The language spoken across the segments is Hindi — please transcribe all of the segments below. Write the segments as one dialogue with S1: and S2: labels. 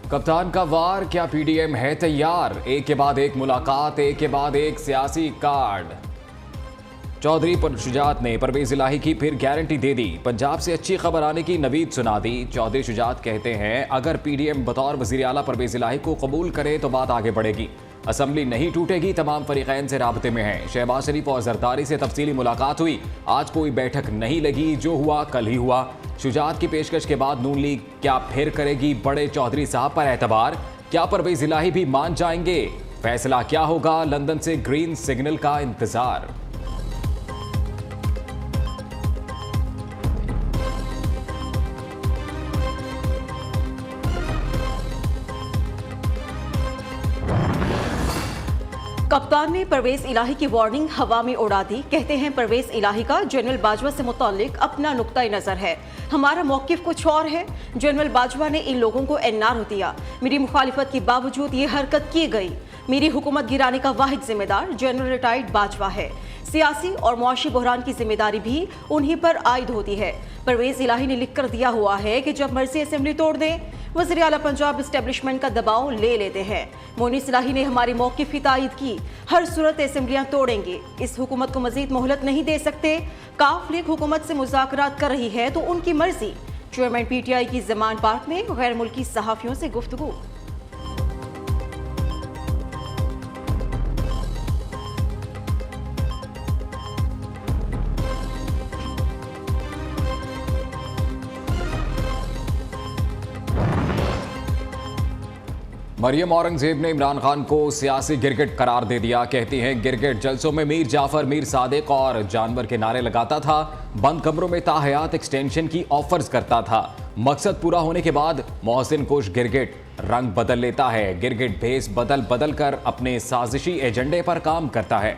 S1: कप्तान का वार, क्या पीडीएम है तैयार? एक के बाद एक मुलाकात, एक के बाद एक सियासी कार्ड। चौधरी शुजात ने परवेज इलाही की फिर गारंटी दे दी। पंजाब से अच्छी खबर आने की नवीद सुना दी। चौधरी शुजात कहते हैं, अगर पीडीएम बतौर वजीर आला परवेज इलाही को कबूल करे तो बात आगे बढ़ेगी। असम्बली नहीं टूटेगी, तमाम फरीकैन से राब्ते में हैं। शहबाज शरीफ और जरदारी से तफसीली मुलाकात हुई। आज कोई बैठक नहीं लगी, जो हुआ कल ही हुआ। शुजात की पेशकश के बाद नून लीग क्या फिर करेगी बड़े चौधरी साहब पर एतबार? क्या परवेज इलाही भी मान जाएंगे? फैसला क्या होगा? लंदन से ग्रीन सिग्नल का इंतजार।
S2: कप्तान ने परवेज इलाही की वार्निंग हवा में उड़ा दी। कहते हैं परवेज इलाही का जनरल बाजवा से मुताल्लिक अपना नुक्ता नजर है, हमारा मौकिफ कुछ और है। जनरल बाजवा ने इन लोगों को एनआर दिया, मेरी मुखालिफत के बावजूद ये हरकत की गई। मेरी हुकूमत गिराने का वाहिद जिम्मेदार जनरल रिटायर्ड बाजवा है। सियासी और मुआशी बहरान की जिम्मेदारी भी उन्हीं पर आयद होती है। परवेज इलाही ने लिख कर दिया हुआ है कि जब मर्जी असेंबली तोड़ दें, वज़ीर आला पंजाब एस्टेब्लिशमेंट का दबाव ले लेते हैं। मोनिस इलाही ने हमारी मौक़िफ़ की तायद की, हर सूरत असेंबलियां तोड़ेंगे। इस हुकूमत को मजीद मोहलत नहीं दे सकते। काफ लीग हुकूमत से मुज़ाकरात कर रही है तो उनकी मर्जी। चेयरमैन पीटीआई की जमान पार्क में गैर मुल्की सहाफ़ियों से गुफ्तगू।
S1: मरियम औरंगजेब ने इमरान खान को सियासी गिरगिट करार दे दिया। कहती हैं, गिरगिट जलसों में मीर जाफर, मीर सादिक और जानवर के नारे लगाता था, बंद कमरों में ताहयात एक्सटेंशन की ऑफर्स करता था। मकसद पूरा होने के बाद मोहसिन कुश गिरगिट रंग बदल लेता है। गिरगिट भेस बदल बदल कर अपने साजिशी एजेंडे पर काम करता है।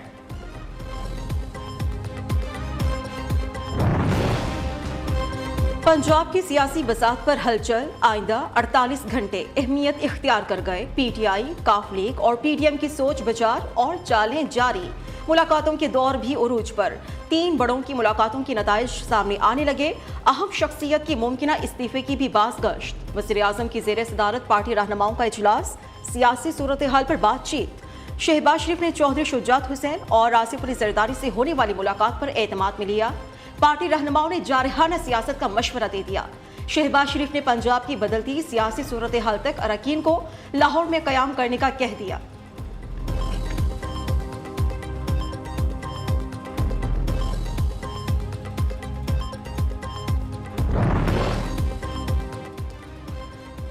S2: पंजाब की सियासी बसात पर हलचल। आइंदा 48 घंटे अहमियत इख्तियार कर गए। पीटीआई, काफ लीग और पीडीएम की सोच विचार और चालें जारी। मुलाकातों के दौर भी उरूज पर। 3 बड़ों की मुलाकातों के नताइज सामने आने लगे। अहम शख्सियत की मुमकिना इस्तीफे की भी बास गश्त। वज़ीर आज़म की ज़ेर सदारत पार्टी रहनुमाओं का इजलास। सियासी सूरत हाल पर बातचीत। शहबाज शरीफ ने चौधरी शुजात हुसैन और आसिफ अली जरदारी से होने वाली मुलाकात पर एतमाद में लिया। पार्टी रहनुमाओं ने जारहाना सियासत का मशवरा दे दिया। शहबाज शरीफ ने पंजाब की बदलती सियासी सूरत हाल तक अरकान को लाहौर में कयाम करने का कह दिया।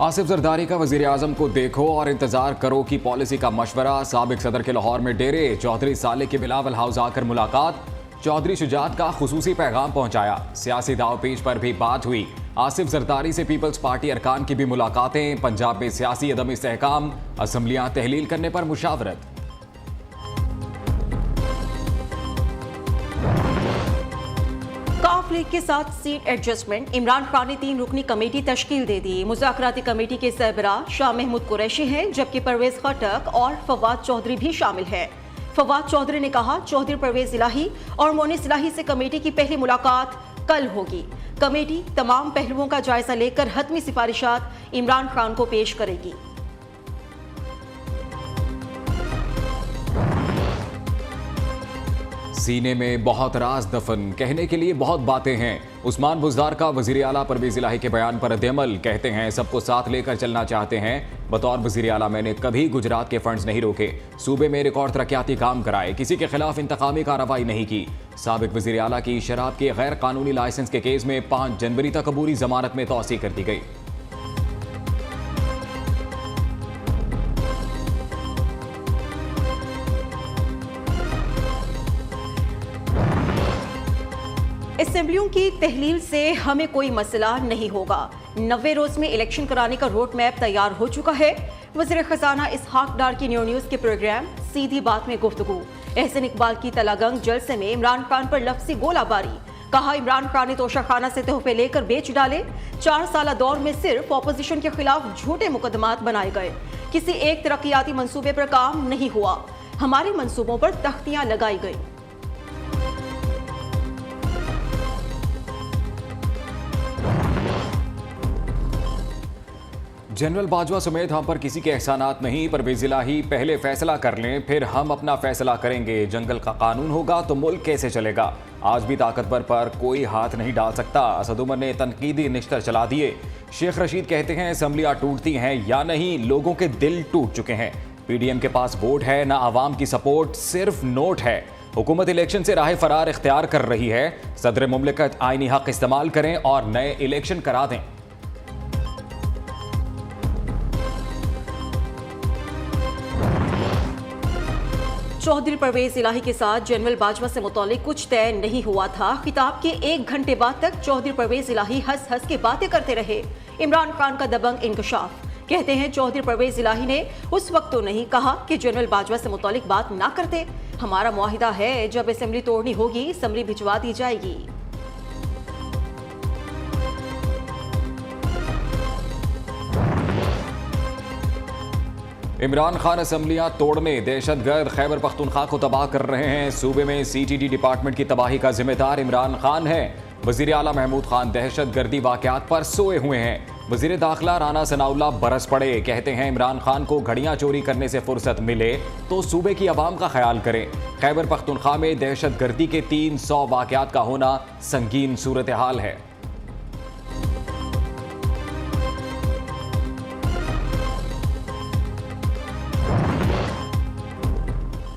S1: आसिफ जरदारी का वजीर आजम को देखो और इंतजार करो की पॉलिसी का मशवरा। साबिक सदर के लाहौर में डेरे। चौधरी साले के बिलावल हाउस आकर मुलाकात। चौधरी शुजात का खुसूसी पैगाम पहुंचाया। सियासी दावपेच पर भी बात हुई। आसिफ जरदारी से पीपल्स पार्टी अरकान की भी मुलाकातें। पंजाब में सियासी अदम इस्तेहकाम, असम्बलियां तहलील करने पर मुशावरत।
S2: काफ लीग के साथ सीट एडजस्टमेंट। इमरान खान ने 3 रुकनी कमेटी तश्कील दे दी। मुज़ाकराती कमेटी के सरबराह शाह महमूद कुरैशी हैं, जबकि परवेज खटक और फवाद चौधरी भी शामिल है। फवाद चौधरी ने कहा, चौधरी परवेज इलाही और मोनिस इलाही से कमेटी की पहली मुलाकात कल होगी। कमेटी तमाम पहलुओं का जायजा लेकर हतमी सिफारिशात इमरान खान को पेश करेगी।
S1: सीने में बहुत राज दफन, कहने के लिए बहुत बातें हैं। उस्मान बुज़दार का वज़ीर आला परवेज इलाही के बयान पर रद्द-ए-अमल। कहते हैं, सबको साथ लेकर चलना चाहते हैं। बतौर वज़ीर आला मैंने कभी गुजरात के फंड्स नहीं रोके, सूबे में रिकॉर्ड तरक्याती काम कराए, किसी के खिलाफ इंतकामी कार्रवाई नहीं की। साबिक वज़ीर आला की शराब के गैर कानूनी लाइसेंस के केस में 5 जनवरी तक अबूरी जमानत में तौसीक़ कर दी गई।
S2: असेंबलियों की तहलील से हमें कोई मसला नहीं होगा। 90 रोज में इलेक्शन कराने का रोड मैप तैयार हो चुका है। वज़ीर खजाना इसहाक डार की न्यूज़ के प्रोग्राम सीधी बात में गुफ्तगू। एहसन इकबाल की तलागंग जलसे में इमरान खान पर लफ्ज़ी गोलाबारी। कहा, इमरान खान ने तोशाखाना से तोहफे लेकर बेच डाले। 4 साल दौर में सिर्फ अपोजिशन के खिलाफ झूठे मुकदमात बनाए गए। किसी एक तरक्याती मंसूबे पर काम नहीं हुआ। हमारे मंसूबों पर तख्तियां लगाई गई।
S1: जनरल बाजवा समेत हम पर किसी के एहसानात नहीं, परवेज इलाही पहले फैसला कर लें फिर हम अपना फैसला करेंगे। जंगल का कानून होगा तो मुल्क कैसे चलेगा। आज भी ताकतवर पर कोई हाथ नहीं डाल सकता। असद उमर ने तनकीदी निश्तर चला दिए। शेख रशीद कहते हैं असम्बलियां टूटती हैं या नहीं, लोगों के दिल टूट चुके हैं। पीडीएम के पास वोट है ना आवाम की सपोर्ट, सिर्फ नोट है। हुकूमत इलेक्शन से राह फरार इख्तियार कर रही है। सदर मुमलिकत आईनी हक इस्तेमाल करें और नए इलेक्शन करा दें।
S2: चौधरी परवेज इलाही के साथ जनरल बाजवा से मुतालिक कुछ तय नहीं हुआ था। खिताब के 1 घंटे बाद तक चौधरी परवेज इलाही हंस हंस के बातें करते रहे। इमरान खान का दबंग इंकशाफ। कहते हैं चौधरी परवेज इलाही ने उस वक्त तो नहीं कहा कि जनरल बाजवा से मुतालिक बात ना करते। हमारा मुआहिदा है, जब असेंबली तोड़नी होगी असेंबली भिजवा दी जाएगी।
S1: इमरान खान असम्बलियां तोड़ने, दहशतगर्द खैबर पख्तूनख्वा को तबाह कर रहे हैं। सूबे में सीटीडी डिपार्टमेंट की तबाही का जिम्मेदार इमरान खान है। वजीर आला महमूद खान दहशतगर्दी वाकयात पर सोए हुए हैं। वजीर दाखिला राना सनाउल्लाह बरस पड़े। कहते हैं इमरान खान को घड़ियां चोरी करने से फुर्सत मिले तो सूबे की आवाम का ख्याल करें। खैबर पख्तूनख्वा में दहशतगर्दी के 300 वाकयात का होना संगीन सूरत हाल है।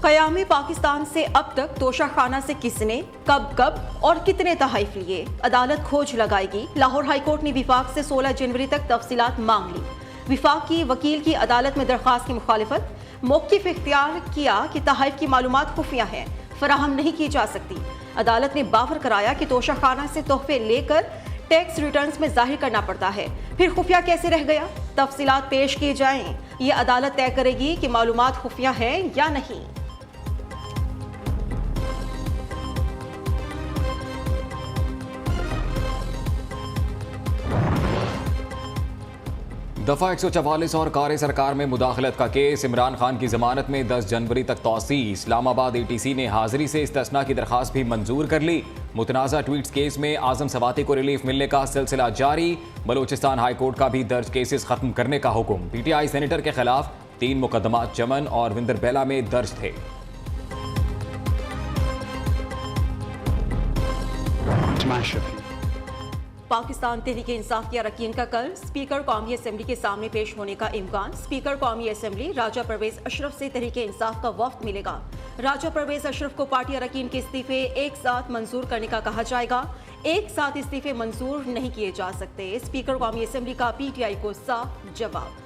S2: क़याम पाकिस्तान से अब तक तोशाखाना से किसने, कब और कितने तहफ़ लिए, अदालत खोज लगाएगी। लाहौर हाईकोर्ट ने विफाक से 16 जनवरी तक तफसीलात मांग ली। विफाक की वकील की अदालत में दरख्वास्त की मुखालिफत। मौक़िफ़ इख्तियार किया कि तहफ़ की मालूमात खुफिया हैं, फराहम नहीं की जा सकती। अदालत ने बावर कराया कि तोशाखाना से तोहफे लेकर टैक्स रिटर्न्स में जाहिर करना पड़ता है, फिर खुफिया कैसे रह गया। तफसीलात पेश किए जाएं, ये अदालत तय करेगी कि मालूमात खुफिया हैं या नहीं।
S1: दफा 144 और कार्य सरकार में मुदाखलत का केस। इमरान खान की जमानत में 10 जनवरी तक तौसी। इस्लामाबाद ATC ने हाजिरी से इस्तिस्ना की दरखास्त भी मंजूर कर ली। मुतनाज़ा ट्वीट्स केस में आजम सवाती को रिलीफ मिलने का सिलसिला जारी। बलोचिस्तान हाई कोर्ट का भी दर्ज केसेस खत्म करने का हुक्म। PTI सेनेटर के खिलाफ 3 मुकदमात चमन और विंदरबेला में दर्ज थे।
S2: पाकिस्तान तहरीक इंसाफ के अरकान का कल स्पीकर कौमी असम्बली के सामने पेश होने का इम्कान। स्पीकर कौमी असम्बली राजा परवेज अशरफ से तहरीक इंसाफ का वफ्द मिलेगा। राजा परवेज अशरफ को पार्टी अरकान के इस्तीफे एक साथ मंजूर करने का कहा जाएगा। एक साथ इस्तीफे मंजूर नहीं किए जा सकते। स्पीकर कौमी असम्बली का PTI को साफ जवाब।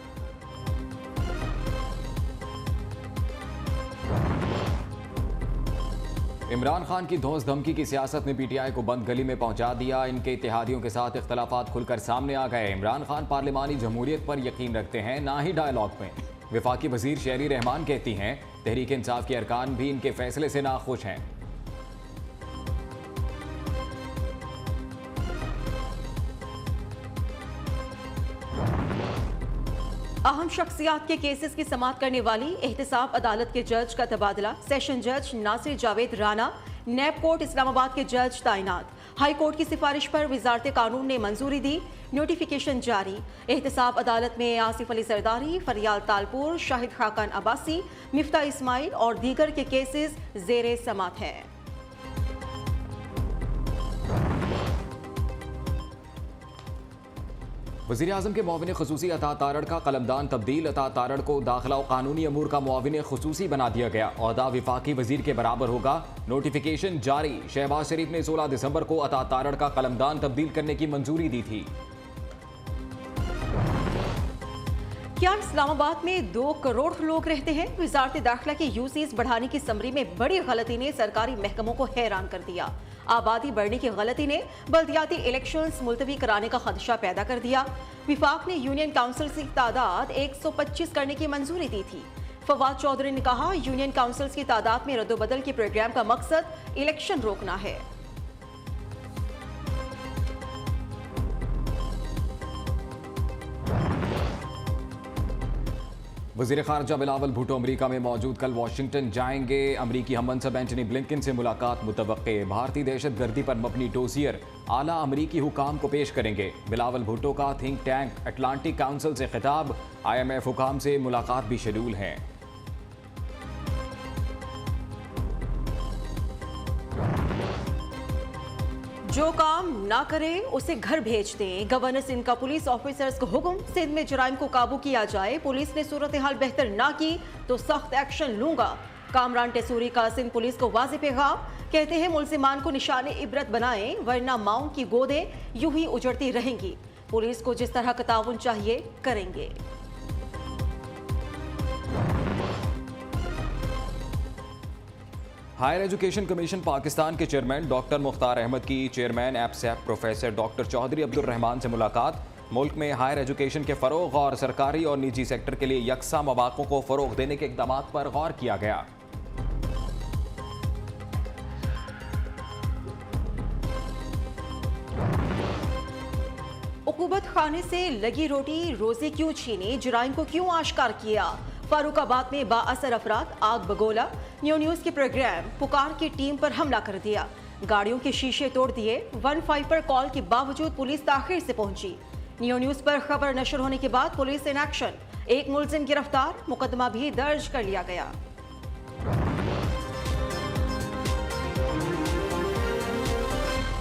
S1: इमरान खान की धौंस धमकी की सियासत ने PTI को बंद गली में पहुंचा दिया। इनके इत्तेहादियों के साथ इख्तलाफात खुलकर सामने आ गए। इमरान खान पार्लिमानी जमहूरियत पर यकीन रखते हैं, ना ही डायलॉग में। वफाकी वजीर शहरी रहमान कहती हैं तहरीक इंसाफ के अरकान भी इनके फैसले से नाखुश हैं।
S2: अहम शख्सियात के केसेस की समाअत करने वाली एहतसाब अदालत के जज का तबादला। सेशन जज नासिर जावेद राना नैब कोर्ट इस्लामाबाद के जज तैनात। हाई कोर्ट की सिफारिश पर वजारत कानून ने मंजूरी दी। नोटिफिकेशन जारी। एहतसाब अदालत में आसिफ अली सरदारी, फरियाल तालपुर, शाहिद खाकान अब्बासी, मिफ्ता इस्माइल और दीगर के केसेस जेरे समाअत हैं।
S1: वज़ीर आज़म के मुआविन ख़ुसूसी अता तारड़ का कलमदान तब्दील। अता तारड़ को दाखिला और कानूनी अमूर का मुआविन ख़ुसूसी बना दिया गया। ओहदा विफाकी वज़ीर के बराबर होगा। नोटिफिकेशन जारी। शहबाज शरीफ ने 16 दिसंबर को अता तारड़ का कलमदान तब्दील करने की मंजूरी दी थी।
S2: क्या इस्लामाबाद में 2 करोड़ लोग रहते हैं? वजारत दाखिला की यूसीज बढ़ाने की समरी में बड़ी गलती ने सरकारी महकमों को हैरान कर दिया। आबादी बढ़ने की गलती ने बल्दियाती इलेक्शंस मुलतवी कराने का खदशा पैदा कर दिया। विफाक ने यूनियन काउंसिल की तादाद 125 करने की मंजूरी दी थी। फवाद चौधरी ने कहा यूनियन काउंसिल्स की तादाद में रद्दोबदल के प्रोग्राम का मकसद इलेक्शन रोकना है।
S1: वज़ीर ख़ारजा बिलावल भुट्टो अमरीका में मौजूद, कल वाशिंगटन जाएंगे। अमरीकी हम मनसब एंटनी ब्लिंकन से मुलाकात मुतवक्के। भारतीय दहशतगर्दी पर मबनी डोसियर आला अमरीकी हुकाम को पेश करेंगे। बिलावल भुट्टो का थिंक टैंक अटलांटिक काउंसिल से खिताब। IMF हुकाम से मुलाकात भी शेड्यूल है।
S2: जो काम ना करे उसे घर भेज दें। गवर्नर सिंध का पुलिस ऑफिसर्स को हुक्म, सिंध में जराइम को काबू किया जाए। पुलिस ने सूरत हाल बेहतर ना की तो सख्त एक्शन लूंगा। कामरान टेसूरी का सिंध पुलिस को वाज़ेह पैगाम, कहते हैं मुल्जिमान को निशाने इबरत बनाएं वरना माओं की गोदें यूं ही उजड़ती रहेंगी। पुलिस को जिस तरह का ताउन चाहिए करेंगे।
S1: हायर एजुकेशन कमीशन पाकिस्तान के चेयरमैन डॉक्टर मुख्तार अहमद की चेयरमैन एप्सैप प्रोफेसर डॉक्टर चौधरी अब्दुल रहमान से मुलाकात। मुल्क में हायर एजुकेशन के फ़रोग और सरकारी और निजी सेक्टर के लिए यकसा मौक़ों को फ़रोग देने के इक़दाम पर गौर किया गया।
S2: उकूबत खाने से लगी रोटी रोजे क्यों छीनी, जुराइम को क्यों आश्कार किया। फारूकाबाद में बाअसर अफराद आग बगोला। न्यूज़ के प्रोग्राम पुकार की टीम पर हमला कर दिया, गाड़ियों के शीशे तोड़ दिए। 15 पर कॉल के बावजूद पुलिस ताखिर से पहुंची। न्यूज़ पर खबर नशर होने के बाद पुलिस इन एक्शन, एक मुलजिम गिरफ्तार, मुकदमा भी दर्ज कर लिया गया।